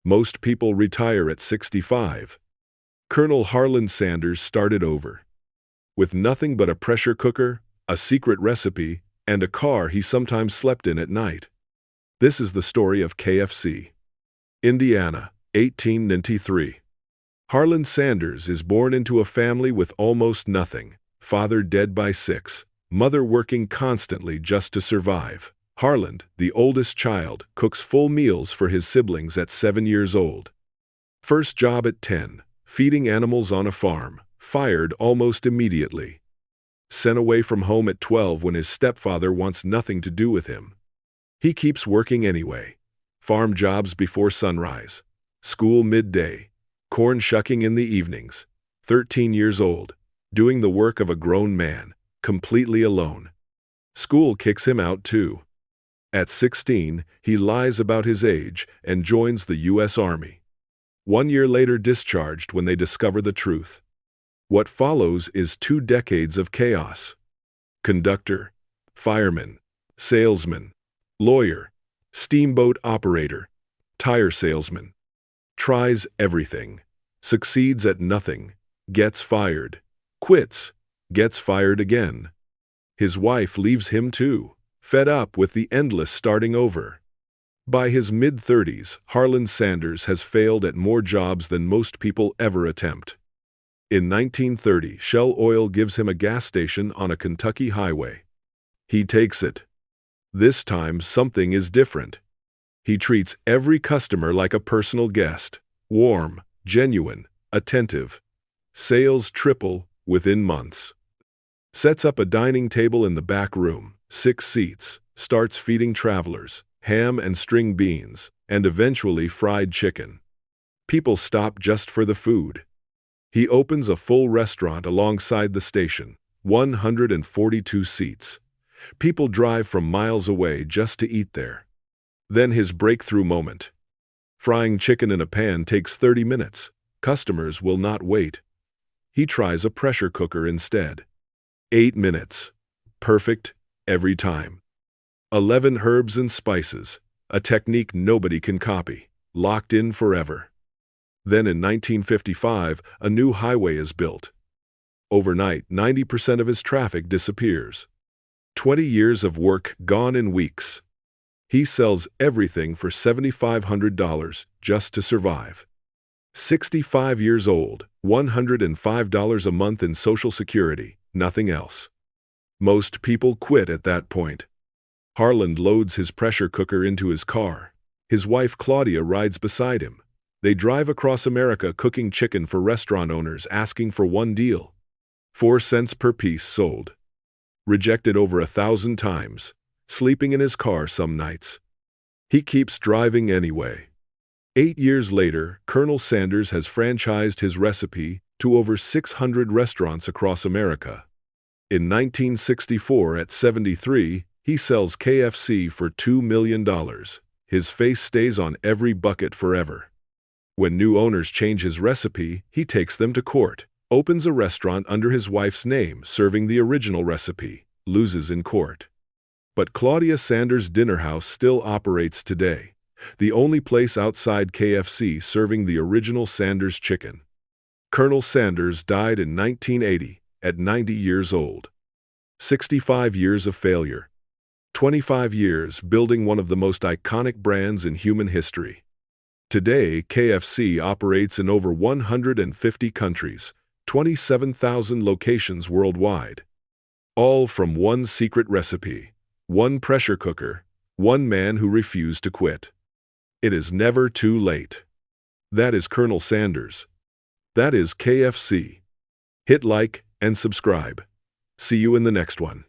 Most people retire at 65. Colonel Harland Sanders started over. With nothing but a pressure cooker, a secret recipe, and a car he sometimes slept in at night. This is the story of KFC. Indiana, 1893. Harland Sanders is born into a family with almost nothing, father dead by 6, mother working constantly just to survive. Harland, the oldest child, cooks full meals for his siblings at 7 years old. First job at 10, feeding animals on a farm, fired almost immediately. Sent away from home at 12 when his stepfather wants nothing to do with him. He keeps working anyway. Farm jobs before sunrise, school midday, corn shucking in the evenings. 13 years old, doing the work of a grown man, completely alone. School kicks him out too. At 16, he lies about his age and joins the U.S. Army. 1 year later discharged when they discover the truth. What follows is 2 decades of chaos. Conductor, fireman, salesman, lawyer, steamboat operator, tire salesman. Tries everything, succeeds at nothing, gets fired, quits, gets fired again. His wife leaves him too, fed up with the endless starting over. By his mid-30s, Harland Sanders has failed at more jobs than most people ever attempt. In 1930, Shell Oil gives him a gas station on a Kentucky highway. He takes it. This time, something is different. He treats every customer like a personal guest, warm, genuine, attentive. Sales triple within months. Sets up a dining table in the back room, 6 seats, starts feeding travelers, ham and string beans, and eventually fried chicken. People stop just for the food. He opens a full restaurant alongside the station, 142 seats. People drive from miles away just to eat there. Then his breakthrough moment. Frying chicken in a pan takes 30 minutes. Customers will not wait. He tries a pressure cooker instead. 8 minutes. Perfect every time. 11 herbs and spices, a technique nobody can copy, locked in forever. Then in 1955, a new highway is built. Overnight, 90% of his traffic disappears. 20 years of work gone in weeks. He sells everything for $7,500 just to survive. 65 years old, $105 a month in Social Security, nothing else. Most people quit at that point. Harland loads his pressure cooker into his car. His wife Claudia rides beside him. They drive across America cooking chicken for restaurant owners asking for one deal. 4 cents per piece sold. Rejected over 1,000 times. Sleeping in his car some nights. He keeps driving anyway. 8 years later, Colonel Sanders has franchised his recipe to over 600 restaurants across America. In 1964, at 73, he sells KFC for $2 million. His face stays on every bucket forever. When new owners change his recipe, he takes them to court, opens a restaurant under his wife's name serving the original recipe, loses in court. But Claudia Sanders' Dinner House still operates today, the only place outside KFC serving the original Sanders chicken. Colonel Sanders died in 1980 at 90 years old. 65 years of failure. 25 years building one of the most iconic brands in human history. Today, KFC operates in over 150 countries, 27,000 locations worldwide. All from one secret recipe, one pressure cooker, one man who refused to quit. It is never too late. That is Colonel Sanders. That is KFC. Hit like and subscribe. See you in the next one.